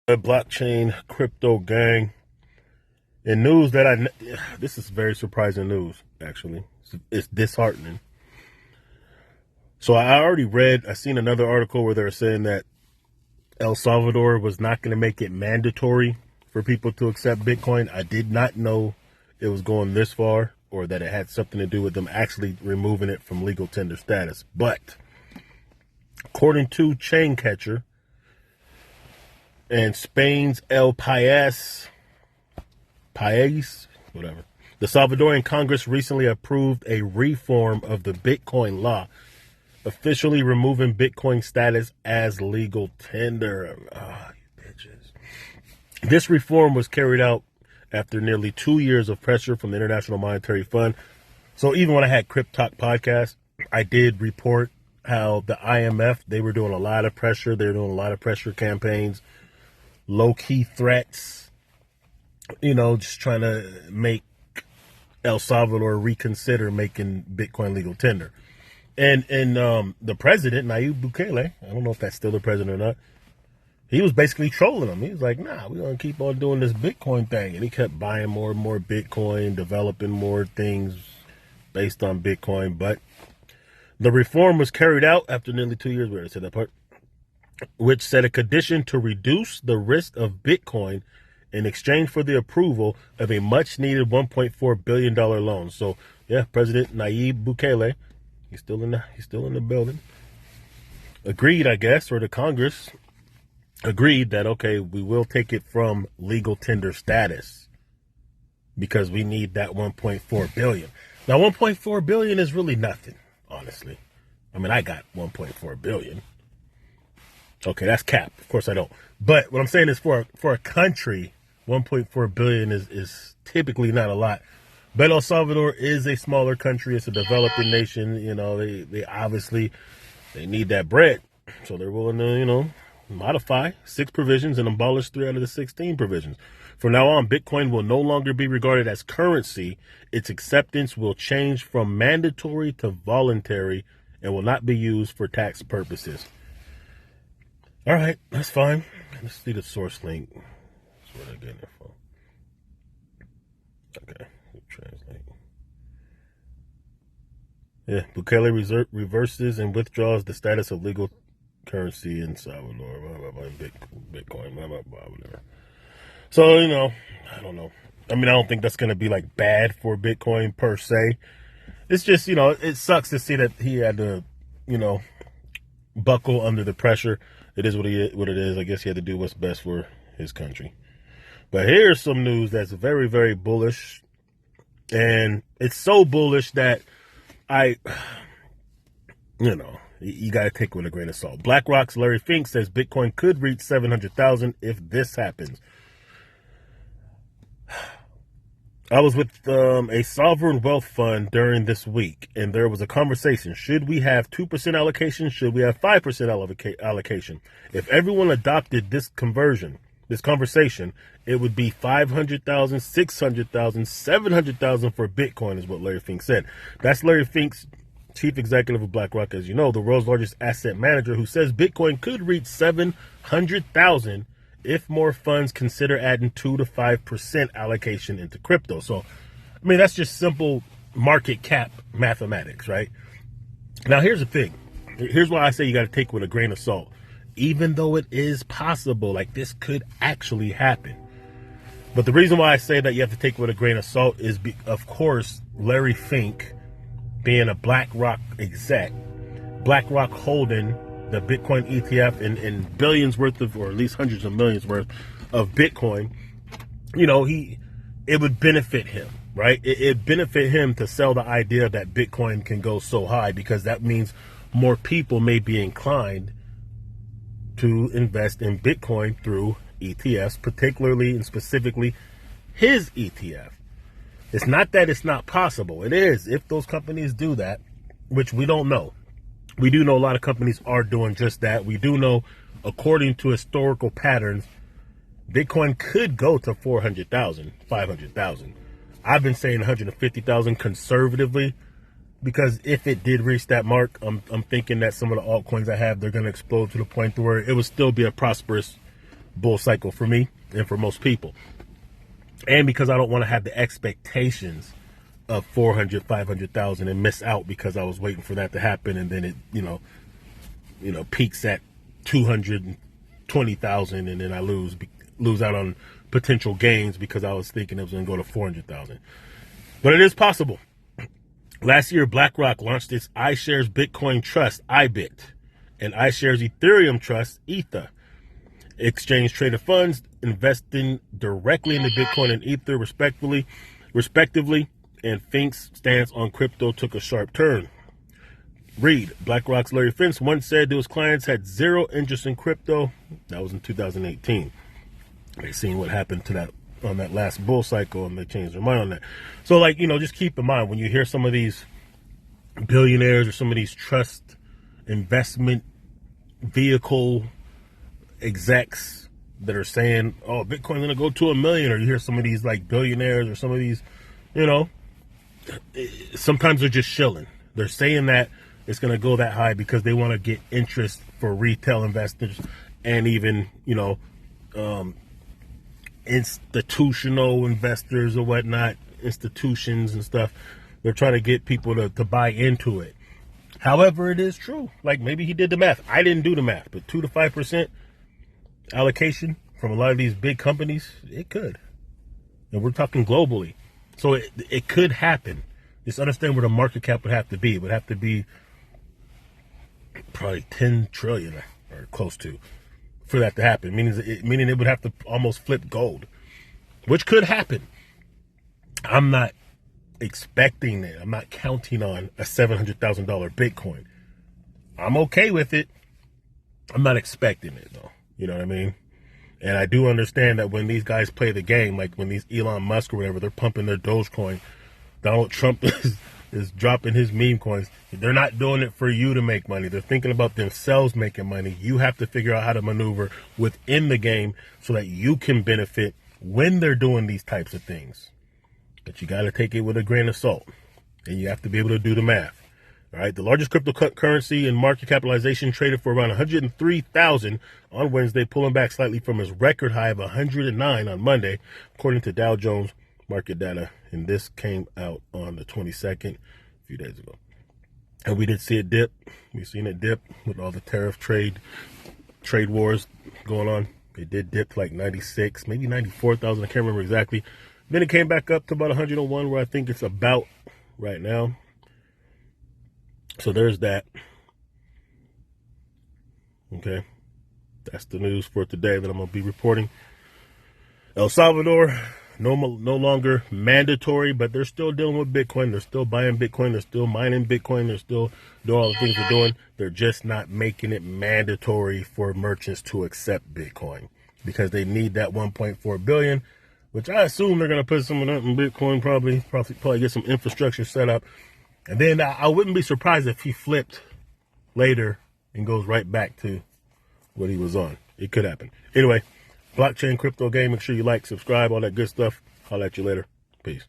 A blockchain crypto gang. And news that this is very surprising news, actually. It's disheartening. So I seen another article where they're saying that El Salvador was not going to make it mandatory for people to accept Bitcoin. I did not know it was going this far, or that it had something to do with them actually removing it from legal tender status. But according to Chaincatcher and Spain's El País, whatever, the Salvadorian Congress recently approved a reform of the Bitcoin law, officially removing Bitcoin status as legal tender. Ah, you bitches. This reform was carried out after nearly 2 years of pressure from the International Monetary Fund. So even when I had Crypt Talk podcast, I did report how the IMF, they were doing a lot of pressure. They were doing a lot of pressure campaigns, low-key threats, just trying to make El Salvador reconsider making Bitcoin legal tender. And the president, Nayib Bukele, I don't know if that's still the president or not, he was basically trolling them. He was like, nah, we're going to keep on doing this Bitcoin thing. And he kept buying more and more Bitcoin, developing more things based on Bitcoin. But the reform was carried out after nearly 2 years, we already said that part, which set a condition to reduce the risk of Bitcoin in exchange for the approval of a much-needed $1.4 billion loan. So, yeah, President Nayib Bukele, he's still in the building, agreed, I guess, or the Congress agreed that, okay, we will take it from legal tender status because we need that 1.4 billion. Now, 1.4 billion is really nothing, honestly. I mean, I got 1.4 billion. Okay, that's cap. Of course I don't. But what I'm saying is for a country, 1.4 billion is typically not a lot. But El Salvador is a smaller country. It's a developing nation. They obviously, they need that bread. So they're willing to, modify 6 provisions and abolish 3 out of the 16 provisions. From now on, Bitcoin will no longer be regarded as currency. Its acceptance will change from mandatory to voluntary and will not be used for tax purposes. All right, that's fine. Let's see the source link. That's where they're getting it from. Okay, translate. Yeah, Bukele reverses and withdraws the status of legal currency in Salvador, blah, blah, blah, Bitcoin, blah, blah, blah, whatever. So, I don't know. I mean, I don't think that's going to be like bad for Bitcoin per se. It's just, it sucks to see that he had to, buckle under the pressure. It is what it is. I guess he had to do what's best for his country. But here's some news that's very, very bullish. And it's so bullish that you got to take it with a grain of salt. Blackrock's Larry Fink says Bitcoin could reach 700,000 if this happens. I was with a sovereign wealth fund during this week, and there was a conversation. Should we have 2% allocation? Should we have 5% allocation? If everyone adopted this conversion, this conversation, it would be 500,000, 600,000, 700,000 for Bitcoin is what Larry Fink said. That's Larry Fink's chief executive of BlackRock, as you know, the world's largest asset manager, who says Bitcoin could reach 700,000 if more funds consider adding 2 to 5% allocation into crypto. So, I mean, that's just simple market cap mathematics, right? Now, here's the thing. Here's why I say you got to take it with a grain of salt. Even though it is possible, like this could actually happen. But the reason why I say that you have to take it with a grain of salt is, of course, Larry Fink, being a BlackRock exec, BlackRock holding the Bitcoin ETF in billions worth of, or at least hundreds of millions worth of Bitcoin, it would benefit him, right? It benefit him to sell the idea that Bitcoin can go so high, because that means more people may be inclined to invest in Bitcoin through ETFs, particularly and specifically his ETF. It's not that it's not possible. It is, if those companies do that, which we don't know. We do know a lot of companies are doing just that. We do know, according to historical patterns, Bitcoin could go to 400,000, 500,000. I've been saying 150,000 conservatively, because if it did reach that mark, I'm thinking that some of the altcoins I have, they're going to explode to the point to where it would still be a prosperous bull cycle for me and for most people. And because I don't want to have the expectations of 400, 500,000 and miss out because I was waiting for that to happen. And then it, peaks at 220,000 and then I lose out on potential gains because I was thinking it was going to go to 400,000. But it is possible. Last year, Blackrock launched its iShares Bitcoin Trust, IBIT, and iShares Ethereum Trust, ETHA. Exchange traded funds investing directly into Bitcoin and Ether, respectively, and Fink's stance on crypto took a sharp turn. Read, BlackRock's Larry Fink once said those clients had zero interest in crypto. That was in 2018. They seen what happened to that on that last bull cycle, and they changed their mind on that. So, just keep in mind when you hear some of these billionaires or some of these trust investment vehicle execs that are saying, "Oh, Bitcoin's gonna go to $1 million," or you hear some of these billionaires or some of these, sometimes they're just shilling. They're saying that it's gonna go that high because they want to get interest for retail investors and even institutional investors or whatnot, institutions and stuff. They're trying to get people to buy into it. However, it is true. Maybe he did the math. I didn't do the math, but 2 to 5% allocation from a lot of these big companies, it could. And we're talking globally. So it could happen. Just understand where the market cap would have to be. It would have to be probably 10 trillion or close to for that to happen. Meaning it would have to almost flip gold, which could happen. I'm not expecting it. I'm not counting on a $700,000 Bitcoin. I'm okay with it. I'm not expecting it though. You know what I mean? And I do understand that when these guys play the game, like when these Elon Musk or whatever, they're pumping their Dogecoin, Donald Trump is dropping his meme coins. They're not doing it for you to make money. They're thinking about themselves making money. You have to figure out how to maneuver within the game so that you can benefit when they're doing these types of things. But you got to take it with a grain of salt, and you have to be able to do the math. All right, the largest cryptocurrency in market capitalization traded for around 103,000 on Wednesday, pulling back slightly from its record high of 109 on Monday, according to Dow Jones market data. And this came out on the 22nd, a few days ago. And we did see it dip. We've seen it dip with all the tariff trade wars going on. It did dip to 96, maybe 94,000. I can't remember exactly. Then it came back up to about 101, where I think it's about right now. So there's that. Okay. That's the news for today that I'm going to be reporting. El Salvador, no longer mandatory, but they're still dealing with Bitcoin. They're still buying Bitcoin. They're still mining Bitcoin. They're still doing all the things they're doing. They're just not making it mandatory for merchants to accept Bitcoin because they need that 1.4 billion, which I assume they're going to put some of that in Bitcoin, probably get some infrastructure set up. And then I wouldn't be surprised if he flipped later and goes right back to what he was on. It could happen. Anyway, blockchain, crypto game. Make sure you like, subscribe, all that good stuff. I'll at you later. Peace.